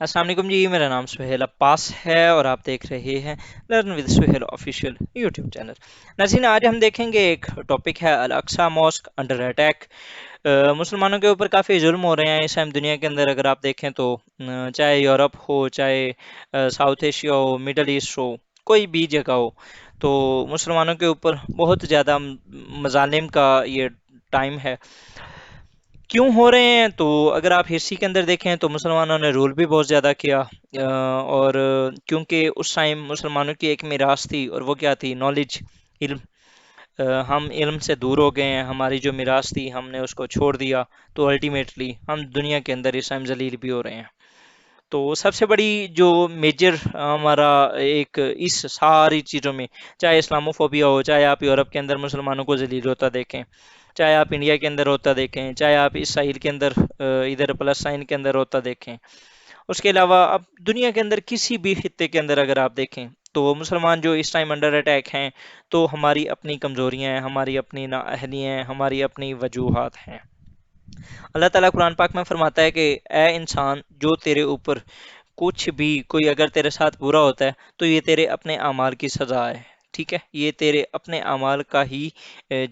السلام علیکم جی، میرا نام سہیل عباس ہے اور آپ دیکھ رہے ہیں learn with Sohail official YouTube channel. ناظرین، آج ہم دیکھیں گے ایک ٹاپک ہے الاقصی ماسک انڈر اٹیک۔ مسلمانوں کے اوپر کافی ظلم ہو رہے ہیں اس ٹائم دنیا کے اندر، اگر آپ دیکھیں تو چاہے یورپ ہو، چاہے ساؤتھ ایشیا ہو، مڈل ایسٹ ہو، کوئی بھی جگہ ہو، تو مسلمانوں کے اوپر بہت زیادہ مظالم کا یہ ٹائم ہے۔ کیوں ہو رہے ہیں؟ تو اگر آپ ہسٹری کے اندر دیکھیں تو مسلمانوں نے رول بھی بہت زیادہ کیا، اور کیونکہ اس ٹائم مسلمانوں کی ایک میراث تھی، اور وہ کیا تھی؟ نالج، علم۔ ہم علم سے دور ہو گئے ہیں، ہماری جو میراث تھی ہم نے اس کو چھوڑ دیا، تو الٹیمیٹلی ہم دنیا کے اندر اس ٹائم ذلیل بھی ہو رہے ہیں۔ تو سب سے بڑی جو میجر ہمارا ایک اس ساری چیزوں میں، چاہے اسلاموفوبیا ہو، چاہے آپ یورپ کے اندر مسلمانوں کو ذلیل ہوتا دیکھیں، چاہے آپ انڈیا کے اندر ہوتا دیکھیں، چاہے آپ اسرائیل کے اندر ادھر فلسطین کے اندر ہوتا دیکھیں، اس کے علاوہ اب دنیا کے اندر کسی بھی خطے کے اندر اگر آپ دیکھیں تو مسلمان جو اس ٹائم انڈر اٹیک ہیں، تو ہماری اپنی کمزوریاں ہیں، ہماری اپنی نااہلیاں ہیں، ہماری اپنی وجوہات ہیں۔ اللہ تعالیٰ قرآن پاک میں فرماتا ہے کہ اے انسان، جو تیرے اوپر کچھ بھی کوئی اگر تیرے ساتھ برا ہوتا ہے تو یہ تیرے اپنے اعمال کی سزا ہے، ٹھیک ہے؟ یہ تیرے اپنے اعمال کا ہی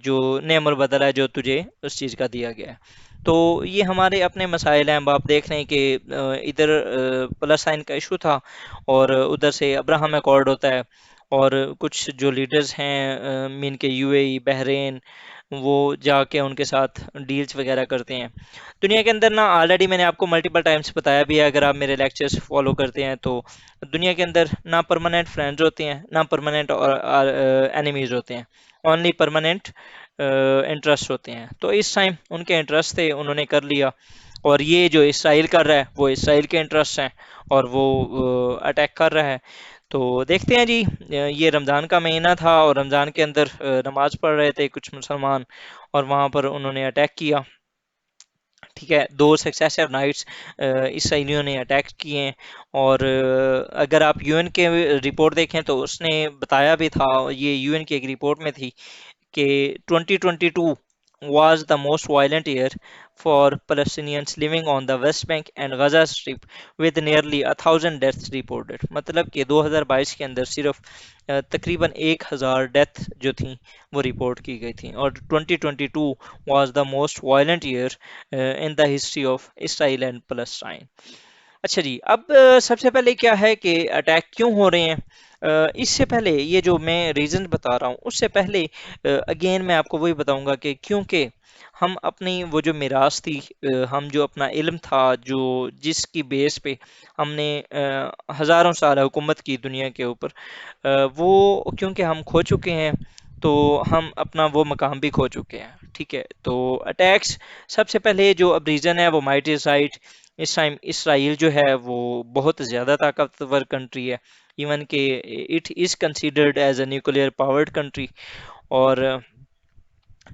جو نعم البدلہ ہے جو تجھے اس چیز کا دیا گیا ہے۔ تو یہ ہمارے اپنے مسائل ہیں۔ اب آپ دیکھ رہے ہیں کہ ادھر فلسطین کا ایشو تھا، اور ادھر سے ابراہم ایکارڈ ہوتا ہے، اور کچھ جو لیڈرز ہیں مین کے یو اے ای، بحرین، وہ جا کے ان کے ساتھ ڈیلز وغیرہ کرتے ہیں۔ دنیا کے اندر نا، آلریڈی میں نے آپ کو ملٹیپل ٹائمز بتایا بھی ہے، اگر آپ میرے لیکچرز فالو کرتے ہیں تو دنیا کے اندر نہ پرماننٹ فرینڈز ہوتے ہیں، نہ پرماننٹ اینیمیز ہوتے ہیں، اونلی پرماننٹ انٹرسٹ ہوتے ہیں۔ تو اس ٹائم ان کے انٹرسٹ تھے، انہوں نے کر لیا، اور یہ جو اسرائیل کر رہا ہے وہ اسرائیل کے انٹرسٹ ہیں، اور وہ اٹیک کر رہا ہے۔ تو دیکھتے ہیں جی، یہ رمضان کا مہینہ تھا، اور رمضان کے اندر نماز پڑھ رہے تھے کچھ مسلمان، اور وہاں پر انہوں نے اٹیک کیا، ٹھیک ہے؟ دو سکسیسو نائٹس اسرائیلیوں نے اٹیک کیے ہیں، اور اگر آپ یو این کے رپورٹ دیکھیں تو اس نے بتایا بھی تھا، یہ یو این کی ایک رپورٹ میں تھی کہ 2022 was the most violent year for Palestinians living on the West Bank and Gaza Strip with nearly 1,000 deaths reported۔ مطلب کہ 2022 کے اندر صرف تقریباً 1,000 ڈیتھ جو تھیں وہ رپورٹ کی گئی تھیں، اور 2022 was the most violent year in the history of Israel and Palestine۔ اچھا جی، اب سب سے پہلے کیا ہے کہ اٹیک کیوں ہو رہے ہیں؟ اس سے پہلے یہ جو میں ریزن بتا رہا ہوں، اس سے پہلے اگین میں آپ کو وہی بتاؤں گا کہ کیونکہ ہم اپنی وہ جو میراث تھی، ہم جو اپنا علم تھا، جو جس کی بیس پہ ہم نے ہزاروں سال حکومت کی دنیا کے اوپر، وہ کیونکہ ہم کھو چکے ہیں، تو ہم اپنا وہ مقام بھی کھو چکے ہیں، ٹھیک ہے؟ تو اٹیکس سب سے پہلے جو اب ریزن ہے وہ مائٹی سائٹ۔ اس ٹائم اسرائیل جو ہے وہ بہت زیادہ طاقتور کنٹری ہے، ایون کہ it is considered as a nuclear powered country, اور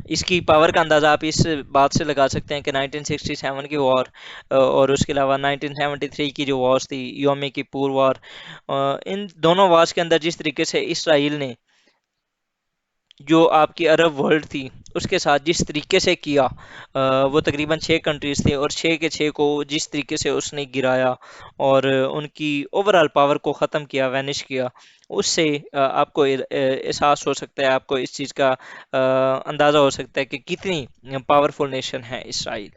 اس کی پاور کا اندازہ آپ اس بات سے لگا سکتے ہیں کہ 1967 کی وار، اور اس کے علاوہ 1973 کی جو وارز تھی، یوم کپور وار، ان دونوں وارز کے اندر جس طریقے سے اسرائیل نے جو آپ کی عرب ورلڈ تھی اس کے ساتھ جس طریقے سے کیا، وہ تقریباً 6 کنٹریز تھے، اور 6 کے 6 کو جس طریقے سے اس نے گرایا، اور ان کی اوورال پاور کو ختم کیا، وینش کیا، اس سے آپ کو احساس ہو سکتا ہے، آپ کو اس چیز کا اندازہ ہو سکتا ہے کہ کتنی پاورفل نیشن ہے اسرائیل۔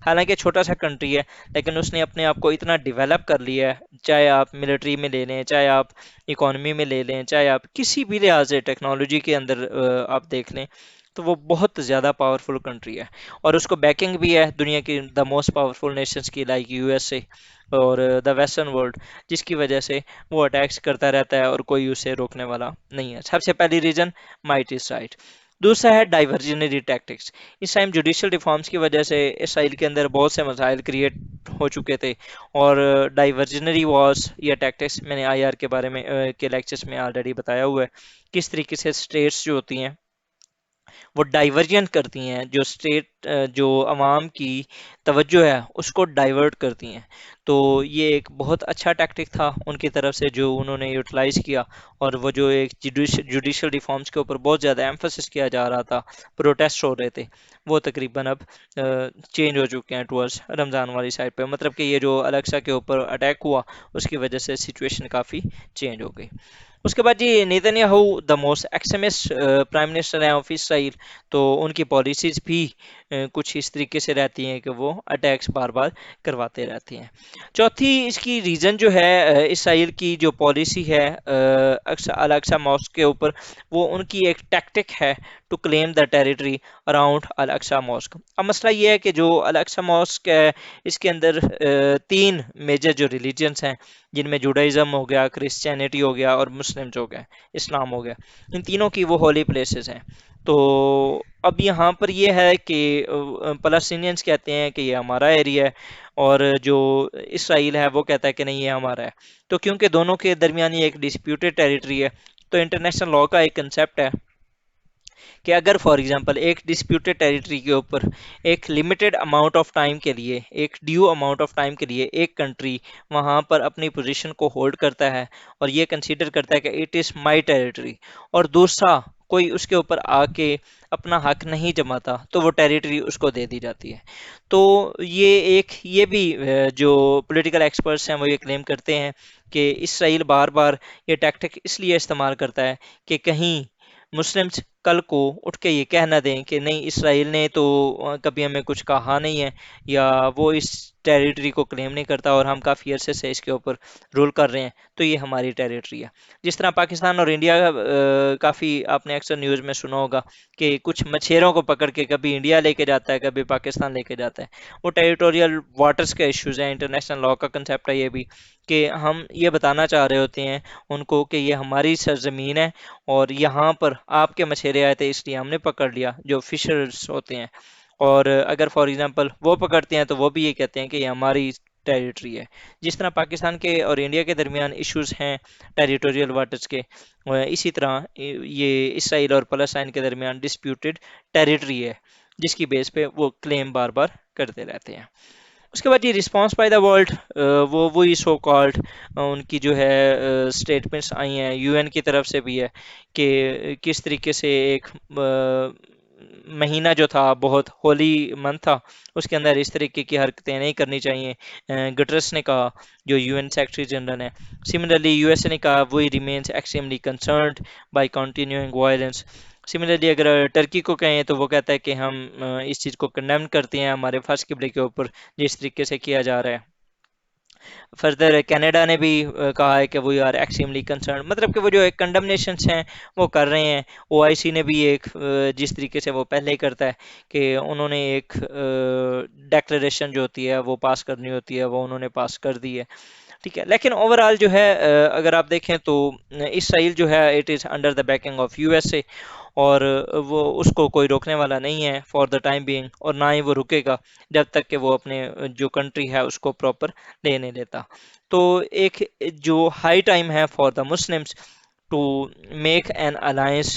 حالانکہ چھوٹا سا کنٹری ہے، لیکن اس نے اپنے آپ کو اتنا ڈیولپ کر لیا ہے، چاہے آپ ملٹری میں لے لیں، چاہے آپ اکانومی میں لے لیں، چاہے آپ کسی بھی لحاظ سے ٹیکنالوجی کے اندر آپ دیکھ لیں، تو وہ بہت زیادہ پاورفل کنٹری ہے، اور اس کو بیکنگ بھی ہے دنیا کی دا موسٹ پاورفل نیشنز کی، لائک یو ایس اے اور دا ویسٹرن ورلڈ، جس کی وجہ سے وہ اٹیکس کرتا رہتا ہے اور کوئی اسے روکنے والا نہیں ہے۔ سب سے پہلی ریزن مائٹ از رائٹ۔ دوسرا ہے ڈائیورجنری ٹیکٹکس۔ اس ٹائم جوڈیشل ریفارمز کی وجہ سے اسرائیل کے اندر بہت سے مسائل کریٹ ہو چکے تھے، اور ڈائیورجنری واز یا ٹیکٹکس میں نے آئی آر کے بارے میں کے لیکچرز میں آلریڈی بتایا ہوا ہے، کس طریقے سے اسٹیٹس جو ہوتی ہیں وہ ڈائیورجن کرتی ہیں، جو جو عوام کی توجہ ہے اس کو ڈائیورٹ کرتی ہیں۔ تو یہ ایک بہت اچھا ٹیکٹک تھا ان کی طرف سے جو انہوں نے یوٹیلائز کیا، اور وہ جو ایک جوڈیشل ریفارمز کے اوپر بہت زیادہ ایمفسس کیا جا رہا تھا، پروٹیسٹ ہو رہے تھے، وہ تقریباً اب چینج ہو چکے ہیں ٹورڈز رمضان والی سائڈ پہ، مطلب کہ یہ جو الیکسا کے اوپر اٹیک ہوا اس کی وجہ سے سچویشن کافی چینج ہو گئی۔ اس کے بعد جی Netanyahu the most extremist prime minister ہیں آف اسرائیل، تو ان کی پالیسیز بھی کچھ اس طریقے سے رہتی ہیں کہ وہ اٹیکس بار بار کرواتے رہتے ہیں۔ چوتھی اس کی ریزن جو ہے اسرائیل کی جو پالیسی ہے الاقصی ماسک کے اوپر، وہ ان کی ایک ٹیکٹک ہے to claim the territory around Al-Aqsa mosque. اب مسئلہ یہ ہے کہ جو الاقصی ماسک ہے اس کے اندر تین میجر جو ریلیجنس ہیں، جن میں جوڈائزم ہو گیا، کرسچینٹی ہو گیا اور مسلمز ہو گیا، اسلام ہو گیا، ان تینوں کی وہ ہولی پلیسز ہیں۔ تو اب یہاں پر یہ ہے کہ فلسطینینز کہتے ہیں کہ یہ ہمارا ایریا ہے، اور جو اسرائیل ہے وہ کہتا ہے کہ نہیں یہ ہمارا ہے۔ تو کیونکہ دونوں کے درمیان یہ ایک ڈسپیوٹڈ ٹیریٹری ہے، تو انٹرنیشنل لاء کا ایک کنسیپٹ ہے کہ اگر فار ایگزامپل ایک ڈسپیوٹڈ ٹیریٹری کے اوپر ایک لمیٹڈ اماؤنٹ آف ٹائم کے لیے، ایک ڈیو اماؤنٹ آف ٹائم کے لیے ایک کنٹری وہاں پر اپنی پوزیشن کو ہولڈ کرتا ہے اور یہ کنسیڈر کرتا ہے کہ اٹ از مائی ٹیریٹری، اور دوسرا کوئی اس کے اوپر آ کے اپنا حق نہیں جماتا، تو وہ ٹیریٹری اس کو دے دی جاتی ہے۔ تو یہ بھی جو پولیٹیکل ایکسپرٹس ہیں وہ یہ کلیم کرتے ہیں کہ اسرائیل بار بار یہ ٹیکٹک اس لیے استعمال کرتا ہے کہ کہیں مسلمز کل کو اٹھ کے یہ کہہ نہ دیں کہ نہیں اسرائیل نے تو کبھی ہمیں کچھ کہا نہیں ہے، یا وہ اس ٹیریٹری کو کلیم نہیں کرتا اور ہم کافی عرصے سے اس کے اوپر رول کر رہے ہیں، تو یہ ہماری ٹیریٹری ہے۔ جس طرح پاکستان اور انڈیا کافی آپ نے اکثر نیوز میں سنا ہوگا کہ کچھ مچھیروں کو پکڑ کے کبھی انڈیا لے کے جاتا ہے، کبھی پاکستان لے کے جاتا ہے، وہ ٹیریٹوریل واٹرز کے ایشوز ہیں۔ انٹرنیشنل لاء کا کنسیپٹ ہے یہ بھی کہ ہم یہ بتانا چاہ رہے ہوتے ہیں ان کو کہ یہ ہماری سرزمین ہے، اور یہاں پر آپ کے مچھیرے آئے تھے اس لیے ہم نے پکڑ لیا، جو فشرز ہوتے ہیں، اور اگر فار ایگزامپل وہ پکڑتے ہیں تو وہ بھی یہ کہتے ہیں کہ یہ ہماری ٹیریٹری ہے۔ جس طرح پاکستان کے اور انڈیا کے درمیان ایشوز ہیں ٹیریٹوریل واٹرز کے، اسی طرح یہ اسرائیل اور فلسطین کے درمیان ڈسپیوٹڈ ٹیریٹری ہے، جس کی بیس پہ وہ کلیم بار بار کرتے رہتے ہیں۔ اس کے بعد یہ رسپانس بائی دا ورلڈ، وہی سو کالڈ ان کی جو ہے اسٹیٹمنٹس آئی ہیں یو این کی طرف سے بھی ہے کہ کس طریقے سے ایک مہینہ جو تھا بہت ہولی منتھ تھا، اس کے اندر اس طریقے کی حرکتیں نہیں کرنی چاہیے۔ گٹرس نے کہا، جو یو این سیکرٹری جنرل ہیں۔ سملرلی یو ایس اے نے کہا we remains extremely concerned by continuing violence. Similarly اگر ٹرکی کو کہیں تو وہ کہتا ہے کہ ہم اس چیز کو کنڈیم کرتے ہیں ہمارے فرسٹ قبلے کے اوپر جس طریقے سے کیا جا رہا ہے۔ فردر کینیڈا نے بھی کہا ہے کہ وی آر ایکسٹریملی کنسرن، مطلب کہ وہ جو ایک کنڈمنیشنس ہیں وہ کر رہے ہیں۔ او آئی سی نے بھی ایک جس طریقے سے وہ پہلے ہی کرتا ہے کہ انہوں نے ایک ڈیکلریشن جو ہوتی ہے وہ پاس کرنی ہوتی ہے، وہ انہوں نے پاس کر دی ہے، ٹھیک ہے۔ لیکن اوورال جو ہے اگر آپ دیکھیں تو اسرائیل جو ہے it is under the backing of you S اے، اور وہ اس کو کوئی روکنے والا نہیں ہے فار دا ٹائم بینگ، اور نہ ہی وہ رکے گا جب تک کہ وہ اپنے جو کنٹری ہے اس کو پراپر لے نہیں لیتا۔ تو ایک جو ہائی ٹائم ہے for the Muslims to make an alliance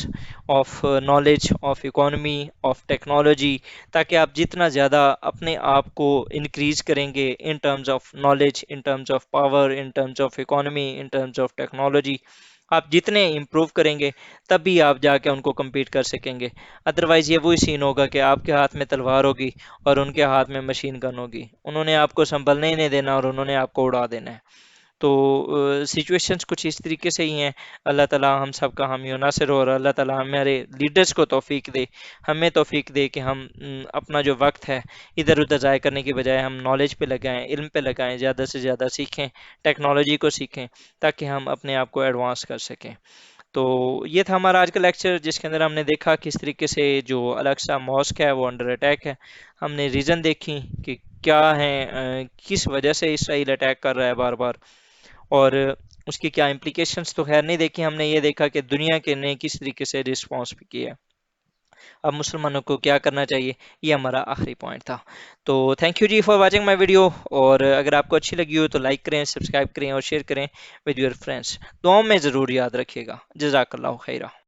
of knowledge, of economy, of technology, تاکہ آپ جتنا زیادہ اپنے آپ کو انکریز کریں گے in terms of knowledge, in terms of power, in terms of economy, in terms of technology, آپ جتنے امپروو کریں گے تبھی آپ جا کے ان کو کمپیٹ کر سکیں گے۔ ادروائز یہ وہی سین ہوگا کہ آپ کے ہاتھ میں تلوار ہوگی اور ان کے ہاتھ میں مشین گن ہوگی، انہوں نے آپ کو سنبھلنے ہی نہیں دینا اور انہوں نے آپ کو اڑا دینا ہے۔ تو سچویشنز کچھ اس طریقے سے ہی ہیں۔ اللہ تعالیٰ ہم سب کا حامی و ناصر ہو، اور اللہ تعالیٰ ہمارے لیڈرز کو توفیق دے، ہمیں توفیق دے کہ ہم اپنا جو وقت ہے ادھر ادھر ضائع کرنے کی بجائے ہم نالج پہ لگائیں، علم پہ لگائیں، زیادہ سے زیادہ سیکھیں، ٹیکنالوجی کو سیکھیں، تاکہ ہم اپنے آپ کو ایڈوانس کر سکیں۔ تو یہ تھا ہمارا آج کا لیکچر، جس کے اندر ہم نے دیکھا کس طریقے سے جو الاقصی ماسک ہے وہ انڈر اٹیک ہے۔ ہم نے ریزن دیکھی کہ کیا ہے، کس وجہ سے اسرائیل اٹیک کر رہا ہے بار بار، اور اس کی کیا امپلیکیشنز تو خیر نہیں دیکھی، ہم نے یہ دیکھا کہ دنیا کے نے کس طریقے سے رسپانس بھی کیا۔ اب مسلمانوں کو کیا کرنا چاہیے، یہ ہمارا آخری پوائنٹ تھا۔ تو thank you ji for watching my video, اور اگر آپ کو اچھی لگی ہو تو لائک کریں، سبسکرائب کریں اور شیئر کریں ود یور فرینڈس۔ دعاؤں میں ضرور یاد رکھیے گا۔ جزاک اللہ خیرہ۔